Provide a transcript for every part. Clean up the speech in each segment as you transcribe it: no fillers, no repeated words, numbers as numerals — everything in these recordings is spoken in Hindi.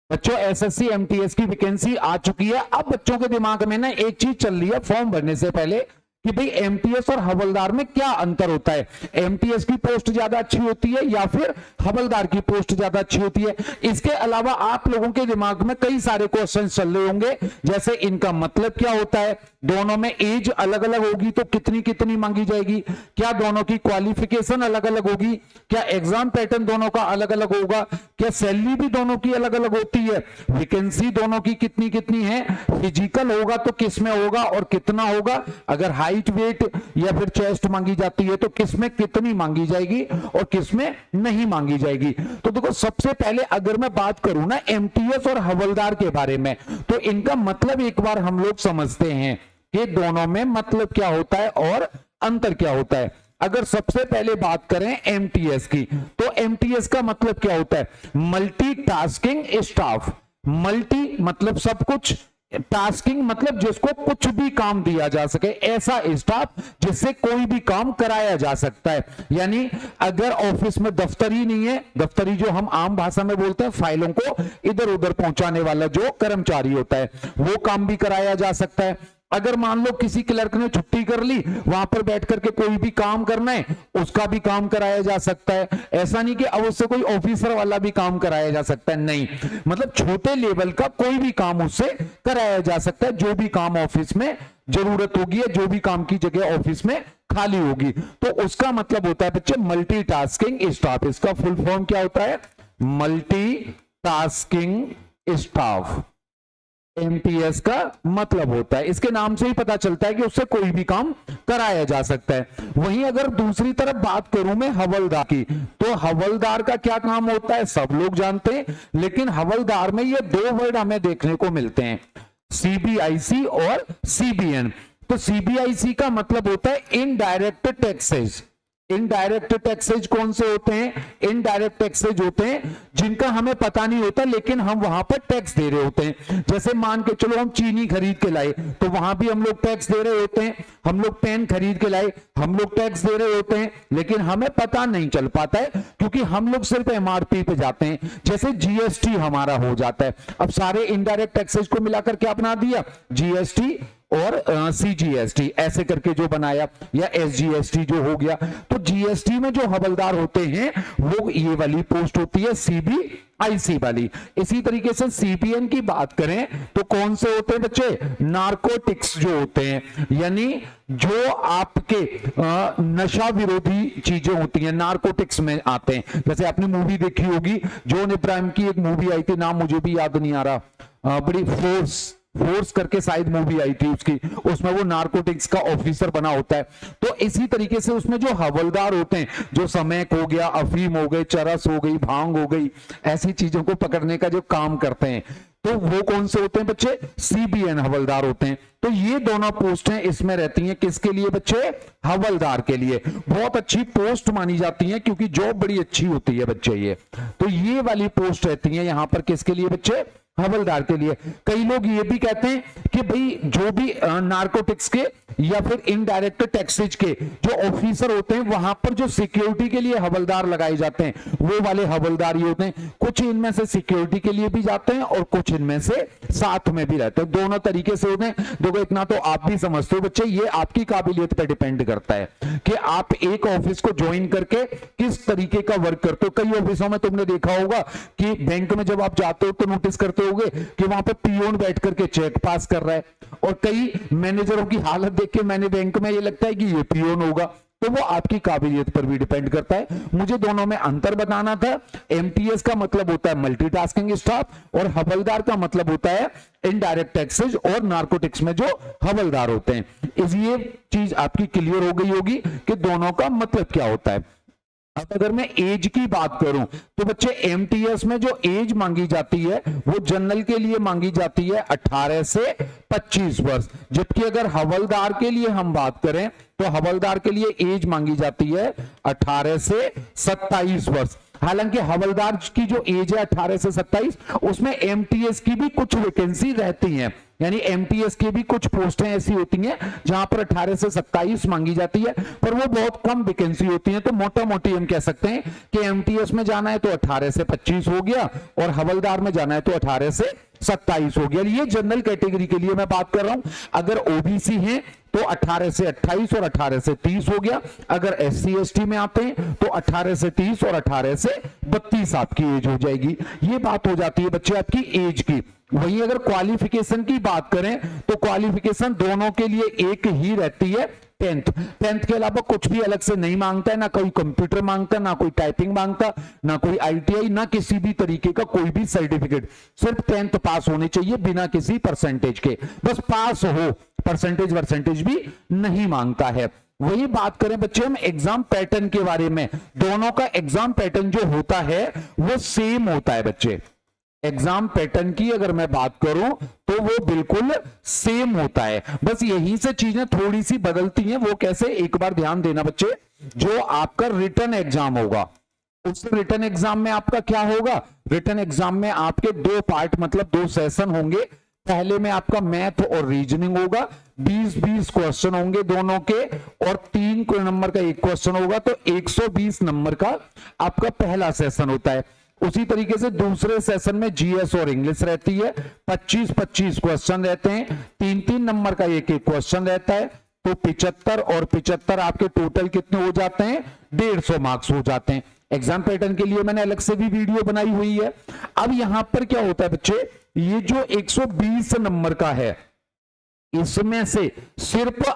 बच्चों एसएससी एमटीएस की वैकेंसी आ चुकी है। अब बच्चों के दिमाग में ना एक चीज चल रही है फॉर्म भरने से पहले कि भाई एमटीएस और हवलदार में क्या अंतर होता है, एमटीएस की पोस्ट ज्यादा अच्छी होती है या फिर हवलदार की पोस्ट ज्यादा अच्छी होती है। इसके अलावा आप लोगों के दिमाग में कई सारे क्वेश्चन चल रहे होंगे, जैसे इनका मतलब क्या होता है, दोनों में एज अलग अलग होगी तो कितनी कितनी मांगी जाएगी, क्या दोनों की क्वालिफिकेशन अलग अलग होगी, क्या एग्जाम पैटर्न दोनों का अलग अलग होगा, क्या सैलरी भी दोनों की अलग अलग होती है, वैकेंसी दोनों की कितनी कितनी है, फिजिकल होगा तो किस में होगा और कितना होगा, अगर हाइट वेट या फिर चेस्ट मांगी जाती है तो किसमें कितनी मांगी जाएगी और किसमें नहीं मांगी जाएगी। तो देखो सबसे पहले अगर मैं बात करूं ना एमटीएस और हवलदार के बारे में, तो इनका मतलब एक बार हम लोग समझते हैं कि दोनों में मतलब क्या होता है और अंतर क्या होता है। अगर सबसे पहले बात करें एमटीएस की, तो एमटीएस का मतलब क्या होता है, मल्टीटास्किंग स्टाफ। मल्टी मतलब सब कुछ, टास्किंग मतलब जिसको कुछ भी काम दिया जा सके, ऐसा स्टाफ जिससे कोई भी काम कराया जा सकता है। यानी अगर ऑफिस में दफ्तरी नहीं है, दफ्तरी जो हम आम भाषा में बोलते हैं फाइलों को इधर उधर पहुंचाने वाला जो कर्मचारी होता है, वो काम भी कराया जा सकता है। अगर मान लो किसी क्लर्क ने छुट्टी कर ली, वहां पर बैठ करके कोई भी काम करना है, उसका भी काम कराया जा सकता है। ऐसा नहीं कि अब उससे कोई ऑफिसर वाला भी काम कराया जा सकता है, नहीं, मतलब छोटे लेवल का कोई भी काम उससे कराया जा सकता है, जो भी काम ऑफिस में जरूरत होगी या जो भी काम की जगह ऑफिस में खाली होगी, तो उसका मतलब होता है बच्चे मल्टीटास्किंग स्टाफ। इसका फुल फॉर्म क्या होता है, मल्टीटास्किंग स्टाफ एमटीएस का मतलब होता है। इसके नाम से ही पता चलता है कि उससे कोई भी काम कराया जा सकता है। वहीं अगर दूसरी तरफ बात करूं मैं हवलदार की, तो हवलदार का क्या काम होता है सब लोग जानते हैं, लेकिन हवलदार में ये दो वर्ड हमें देखने को मिलते हैं, सीबीआईसी और सीबीएन। तो सीबीआईसी का मतलब होता है इनडायरेक्ट टैक्सेस। इनडायरेक्ट टैक्सेज कौन से होते हैं, इनडायरेक्ट टैक्सेज होते हैं जिनका हमें पता नहीं होता लेकिन हम वहां पर टैक्स दे रहे होते हैं। जैसे मान के चलो हम चीनी खरीद के लाए तो वहां भी हम लोग टैक्स दे रहे होते हैं, हम लोग पेन खरीद के लाए हम लोग टैक्स दे रहे होते हैं, लेकिन हमें पता नहीं चल पाता है क्योंकि हम लोग सिर्फ एमआरपी पे जाते हैं। जैसे जीएसटी हमारा हो जाता है, अब सारे इनडायरेक्ट टैक्सेज को मिलाकर क्या बना दिया, जीएसटी और सीजीएसटी ऐसे करके जो बनाया, या एसजीएसटी जो हो गया। तो जीएसटी में जो हवलदार होते हैं वो ये वाली पोस्ट होती है सीबीआईसी वाली। इसी तरीके से सीबीएन की बात करें तो कौन से होते हैं बच्चे, नार्कोटिक्स जो होते हैं, यानी जो आपके नशा विरोधी चीजें होती हैं नार्कोटिक्स में आते हैं। जैसे आपने मूवी देखी होगी, जॉन इब्राहिम की एक मूवी आई थी, नाम मुझे भी याद नहीं आ रहा, बड़ी फोर्स करके शायद मूवी आई थी उसकी, उसमें वो नार्कोटिक्स का ऑफिसर बना होता है। तो इसी तरीके से उसमें जो हवलदार होते हैं, जो समैक हो गया, अफीम हो गई, चरस हो गई, भांग हो गई, ऐसी चीजों को पकड़ने का जो काम करते हैं, तो वो कौन से होते हैं बच्चे, सीबीएन हवलदार होते हैं। तो ये दोनों पोस्टें इसमें रहती हैं किसके लिए बच्चे, हवलदार के लिए। बहुत अच्छी पोस्ट मानी जाती है क्योंकि जॉब बड़ी अच्छी होती है बच्चे ये। तो ये वाली पोस्ट रहती है यहां पर किसके लिए बच्चे, हवलदार के लिए। कई लोग ये भी कहते हैं कि भाई जो भी नार्कोटिक्स के या फिर इनडायरेक्ट टैक्सेज के जो ऑफिसर होते हैं, वहां पर जो सिक्योरिटी के लिए हवलदार लगाए जाते हैं वो वाले हवलदार ही होते हैं। कुछ इनमें से सिक्योरिटी के लिए भी जाते हैं और कुछ इनमें से साथ में भी रहते हैं, दोनों तरीके से होते हैं। देखो इतना तो आप भी समझते हो बच्चे, ये आपकी काबिलियत पर डिपेंड करता है कि आप एक ऑफिस को ज्वाइन करके किस तरीके का वर्क करते हो। कई ऑफिसों में तुमने देखा होगा कि बैंक में जब आप जाते हो तो नोटिस करते होगे कि वहां पे पियोन बैठ करके चेक पास कर रहा है, और कई मैनेजरों की हालत देख के मैंने बैंक में ये लगता है कि ये पियोन होगा। तो वो आपकी काबिलियत पर भी डिपेंड करता है। मुझे दोनों में अंतर बताना था। एमटीएस का मतलब होता है मल्टीटास्किंग स्टाफ और हवलदार का मतलब होता है इनडायरेक्ट टैक्सेज और नार्कोटिक्स में जो हवलदार होते हैं। ये चीज आपकी क्लियर हो गई होगी कि दोनों का मतलब क्या होता है। अब अगर मैं एज की बात करूं तो बच्चे एमटीएस में जो एज मांगी जाती है वो जनरल के लिए मांगी जाती है 18 से 25 वर्ष, जबकि अगर हवलदार के लिए हम बात करें तो हवलदार के लिए एज मांगी जाती है 18 से 27 वर्ष। हालांकि हवलदार की जो एज है 18 से 27, उसमें एमटीएस की भी कुछ वैकेंसी रहती हैं, यानी एमटीएस के भी कुछ पोस्टें ऐसी होती हैं जहां पर 18 से 27 मांगी जाती है, पर वो बहुत कम वैकेंसी होती है। तो मोटा मोटी हम कह सकते हैं कि एमटीएस में जाना है तो 18 से 25 हो गया, और हवलदार में जाना है तो 18 से 27 हो गया। ये जनरल कैटेगरी के लिए मैं बात कर रहा हूं। अगर ओबीसी हैं तो 18 से 28 और 18 से 30 हो गया। अगर एससी एसटी में आते हैं तो 18 से 30 और 18 से 32 आपकी एज हो जाएगी। ये बात हो जाती है बच्चे आपकी एज की। वहीं अगर क्वालिफिकेशन की बात करें तो क्वालिफिकेशन दोनों के लिए एक ही रहती है, 10th के अलावा कुछ भी अलग से नहीं मांगता है, ना कोई कंप्यूटर मांगता, ना कोई टाइपिंग मांगता, ना कोई आईटीआई, ना किसी भी तरीके का कोई भी सर्टिफिकेट। सिर्फ 10th पास होने चाहिए बिना किसी परसेंटेज के, बस पास हो, परसेंटेज भी नहीं मांगता है। वही बात करें बच्चे हम एग्जाम पैटर्न के बारे में, दोनों का एग्जाम पैटर्न जो होता है वो सेम होता है बच्चे। एग्जाम पैटर्न की अगर मैं बात करूं तो वो बिल्कुल सेम होता है, बस यहीं से चीजें थोड़ी सी बदलती हैं। वो कैसे, एक बार ध्यान देना बच्चे, जो आपका रिटन एग्जाम होगा उस रिटन एग्जाम में आपका क्या होगा, रिटन एग्जाम में आपके 2 पार्ट मतलब 2 सेशन होंगे। पहले में आपका मैथ और रीजनिंग होगा, 20-20 क्वेश्चन होंगे दोनों के, और 3 नंबर का एक क्वेश्चन होगा, तो 120 नंबर का आपका पहला सेशन होता है। उसी तरीके से दूसरे सेशन में जीएस और इंग्लिश रहती है, 25-25 क्वेश्चन रहते हैं, 3-3 नंबर का एक एक क्वेश्चन रहता है, तो 75 और 75 आपके टोटल कितने हो जाते हैं, 150 मार्क्स हो जाते हैं। एग्जाम पैटर्न के लिए मैंने अलग से भी वीडियो बनाई हुई है। अब यहां पर क्या होता है बच्चे, ये जो 120 नंबर का है इसमें से सिर्फ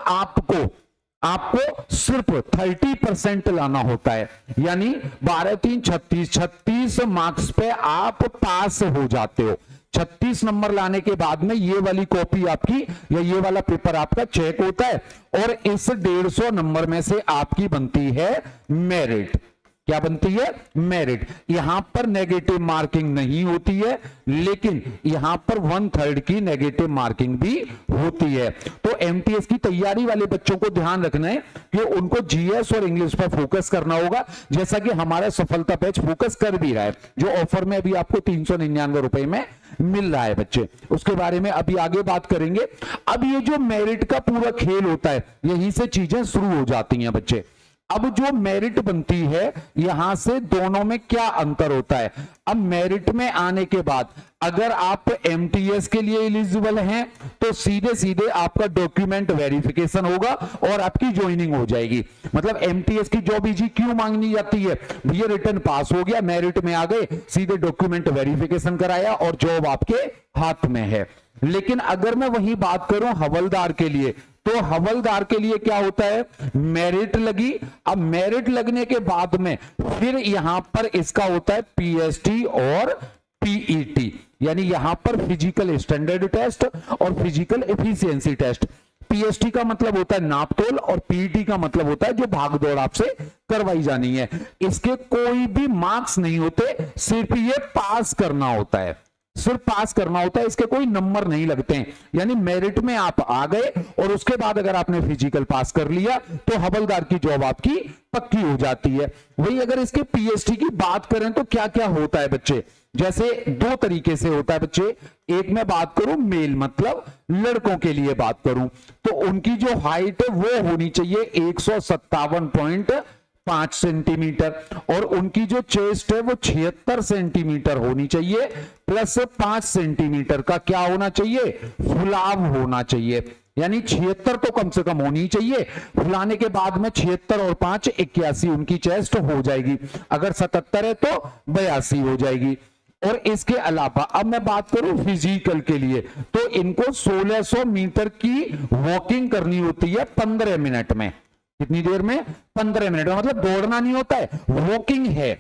आपको सिर्फ 30% लाना होता है, यानी 12-3 36 मार्क्स पे आप पास हो जाते हो। 36 नंबर लाने के बाद में ये वाली कॉपी आपकी या ये वाला पेपर आपका चेक होता है, और इस 150 नंबर में से आपकी बनती है मेरिट। क्या बनती है, मेरिट। यहां पर नेगेटिव मार्किंग नहीं होती है, लेकिन यहां पर 1/3 की नेगेटिव मार्किंग भी होती है। तो एमटीएस की तैयारी वाले बच्चों को ध्यान रखना है कि उनको जीएस और इंग्लिश पर फोकस करना होगा, जैसा कि हमारा सफलता बैच फोकस कर भी रहा है, जो ऑफर में अभी आपको 399 रुपए में मिल रहा है बच्चे। उसके बारे में अभी आगे बात करेंगे। अब ये जो मेरिट का पूरा खेल होता है, यहीं से चीजें शुरू हो जाती हैं बच्चे। अब जो मेरिट बनती है यहां से दोनों में क्या अंतर होता है। अब मेरिट में आने के बाद अगर आप एमटीएस के लिए एलिजिबल हैं तो सीधे सीधे आपका डॉक्यूमेंट वेरिफिकेशन होगा और आपकी ज्वाइनिंग हो जाएगी। मतलब एमटीएस की जॉब इजी क्यों मांगनी जाती है, ये रिटर्न पास हो गया, मेरिट में आ गए, सीधे डॉक्यूमेंट वेरिफिकेशन कराया और जॉब आपके हाथ में है। लेकिन अगर मैं वही बात करूं हवलदार के लिए, तो हवलदार के लिए क्या होता है, मेरिट लगी। अब मेरिट लगने के बाद में फिर यहां पर इसका होता है पीएसटी और पीईटी, यानी यहां पर फिजिकल स्टैंडर्ड टेस्ट और फिजिकल एफिशिएंसी टेस्ट। पीएसटी का मतलब होता है नापतोल और पीईटी का मतलब होता है जो भाग दौड़ आपसे करवाई जानी है। इसके कोई भी मार्क्स नहीं होते, सिर्फ ये पास करना होता है, सिर्फ पास करना होता है, इसके कोई नंबर नहीं लगते हैं। यानी मेरिट में आप आ गए और उसके बाद अगर आपने फिजिकल पास कर लिया तो हवलदार की जॉब आपकी पक्की हो जाती है। वही अगर इसके पीएसटी की बात करें तो क्या क्या होता है बच्चे, जैसे 2 तरीके से होता है बच्चे। एक मैं बात करूं मेल मतलब लड़कों के लिए बात करूं तो उनकी जो हाइट है वो होनी चाहिए 157.5 सेंटीमीटर, और उनकी जो चेस्ट है वो 76 सेंटीमीटर होनी चाहिए, प्लस 5 सेंटीमीटर का क्या होना चाहिए, फुलाव होना चाहिए। यानी 76 तो कम से कम होनी चाहिए, फुलाने के बाद में 76 और 5 81 उनकी चेस्ट हो जाएगी। अगर 77 है तो 82 हो जाएगी। और इसके अलावा अब मैं बात करूं फिजिकल के लिए, तो इनको 1600 मीटर की वॉकिंग करनी होती है 15 मिनट में। कितनी देर में, 15 मिनट में। मतलब दौड़ना नहीं होता है, वॉकिंग है,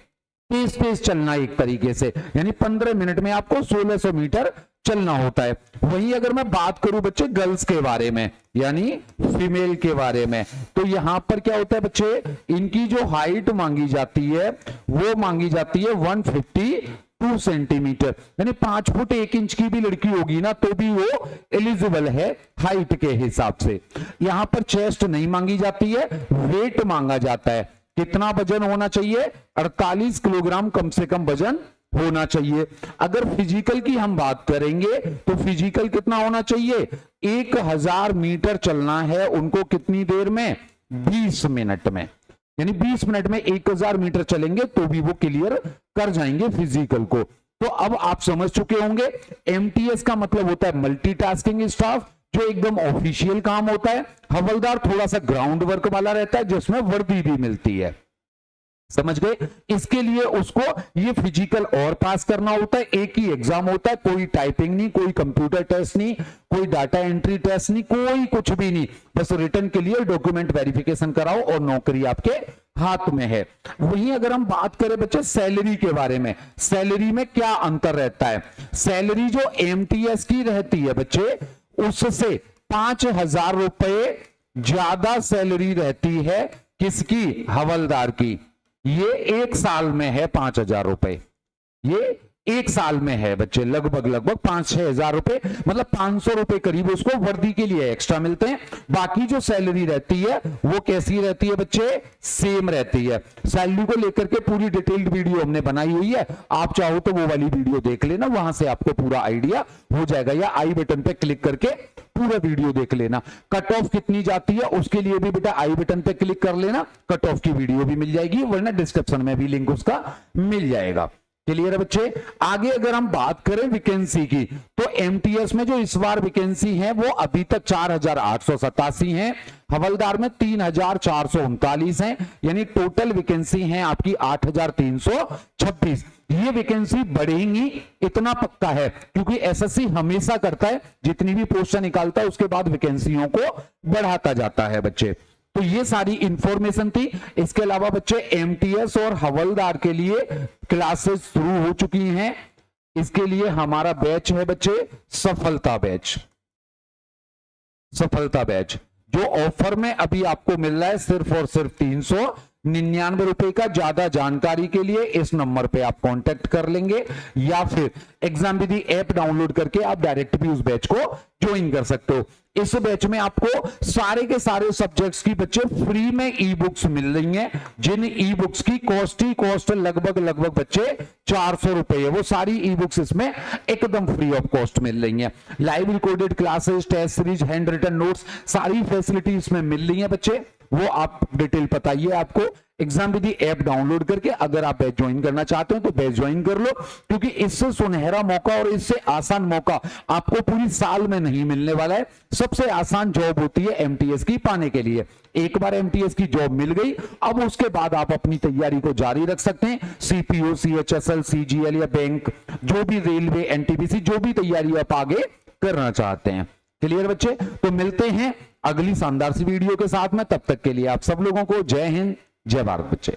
तेज तेज चलना एक तरीके से, यानी 15 मिनट में आपको 1600 मीटर चलना होता है। वहीं अगर मैं बात करूं बच्चे गर्ल्स के बारे में यानी फीमेल के बारे में, तो यहां पर क्या होता है बच्चे, इनकी जो हाइट मांगी जाती है वो मांगी जाती है 152 सेंटीमीटर, यानी 5 फुट 1 इंच की भी लड़की होगी ना तो भी वो एलिजिबल है हाइट के हिसाब से। यहां पर चेस्ट नहीं मांगी जाती है, वेट मांगा जाता है। कितना वजन होना चाहिए, 48 किलोग्राम कम से कम वजन होना चाहिए। अगर फिजिकल की हम बात करेंगे तो फिजिकल कितना होना चाहिए, 1000 मीटर चलना है उनको कितनी देर में, 20 मिनट में। यानी 20 मिनट में 1000 मीटर चलेंगे तो भी वो क्लियर कर जाएंगे फिजिकल को। तो अब आप समझ चुके होंगे एमटीएस का मतलब होता है मल्टीटास्किंग स्टाफ, जो एकदम ऑफिशियल काम होता है। हवलदार थोड़ा सा ग्राउंड वर्क वाला रहता है जिसमें वर्दी भी मिलती है, समझ गए। इसके लिए उसको ये फिजिकल और पास करना होता है, एक ही एग्जाम होता है, कोई टाइपिंग नहीं, कोई कंप्यूटर टेस्ट नहीं, कोई डाटा एंट्री टेस्ट नहीं, कोई कुछ भी नहीं, बस रिटर्न के लिए डॉक्यूमेंट वेरिफिकेशन कराओ और नौकरी आपके हाथ में है। वहीं अगर हम बात करें बच्चे सैलरी के बारे में, सैलरी में क्या अंतर रहता है, सैलरी जो एमटीएस की रहती है बच्चे उससे 5000 रुपए ज्यादा सैलरी रहती है किसकी, हवलदार की। ये एक साल में है 5000 रुपए, ये एक साल में है बच्चे लगभग 5-6 हजार रुपए, मतलब 500 रुपए करीब उसको वर्दी के लिए एक्स्ट्रा मिलते हैं। बाकी जो सैलरी रहती है वो कैसी रहती है बच्चे, सेम रहती है। सैलरी को लेकर के पूरी डिटेल्ड वीडियो हमने बनाई हुई है, आप चाहो तो वो वाली वीडियो देख लेना, वहां से आपको पूरा आइडिया हो जाएगा, या आई बटन पे क्लिक करके पूरा वीडियो देख लेना। कट ऑफ कितनी जाती है उसके लिए भी बेटा आई बटन पे क्लिक कर लेना, कट ऑफ की वीडियो भी मिल जाएगी, वरना डिस्क्रिप्शन में भी लिंक उसका मिल जाएगा। क्लियर है बच्चे। आगे अगर हम बात करें वैकेंसी की, तो एमटीएस में जो इस बार वैकेंसी है वो अभी तक 4887 है, हवलदार में 3439 है, यानी टोटल वैकेंसी है आपकी 8326। ये वैकेंसी बढ़ेंगी इतना पक्का है, क्योंकि एसएससी हमेशा करता है जितनी भी पोस्ट निकालता है उसके बाद वैकेंसियों को बढ़ाता जाता है बच्चे। तो ये सारी इंफॉर्मेशन थी। इसके अलावा बच्चे एमटीएस और हवलदार के लिए क्लासेस शुरू हो चुकी हैं। इसके लिए हमारा बैच है बच्चे सफलता बैच, सफलता बैच जो ऑफर में अभी आपको मिल रहा है सिर्फ और सिर्फ 399 रुपए का। ज्यादा जानकारी के लिए इस नंबर पे आप कांटेक्ट कर लेंगे, या फिर एग्जाम विधि ऐप डाउनलोड करके आप डायरेक्ट भी उस बैच को ज्वाइन कर सकते हो। इस बैच में आपको सारे के सारे सब्जेक्ट्स की बच्चे फ्री में ई बुक्स मिल रही हैं, जिन ई बुक्स की कॉस्ट लगभग बच्चे 400 रुपए है। वो सारी ई बुक्स इसमें एकदम फ्री ऑफ कॉस्ट मिल रही हैं। Live recorded classes, test series, hand written notes, सारी फैसिलिटी इसमें मिल रही है बच्चे। वो आप डिटेल बताइए आपको एग्जाम विधि ऐप डाउनलोड करके। अगर आप बैच ज्वाइन करना चाहते हो तो बैच ज्वाइन कर लो, क्योंकि इससे सुनहरा मौका और इससे आसान मौका आपको पूरी साल में नहीं मिलने वाला है। सबसे आसान जॉब होती है एमटीएस की पाने के लिए। एक बार एमटीएस की जॉब मिल गई, अब उसके बाद आप अपनी तैयारी को जारी रख सकते हैं। सीपीओ, सीएचएसएल, सीजीएल या बैंक, जो भी रेलवे, एनटीपीसी, जो भी तैयारी आप आगे करना चाहते हैं। क्लियर बच्चे। तो मिलते हैं अगली शानदार सी वीडियो के साथ में, तब तक के लिए आप सब लोगों को जय हिंद, जय भारत बच्चे।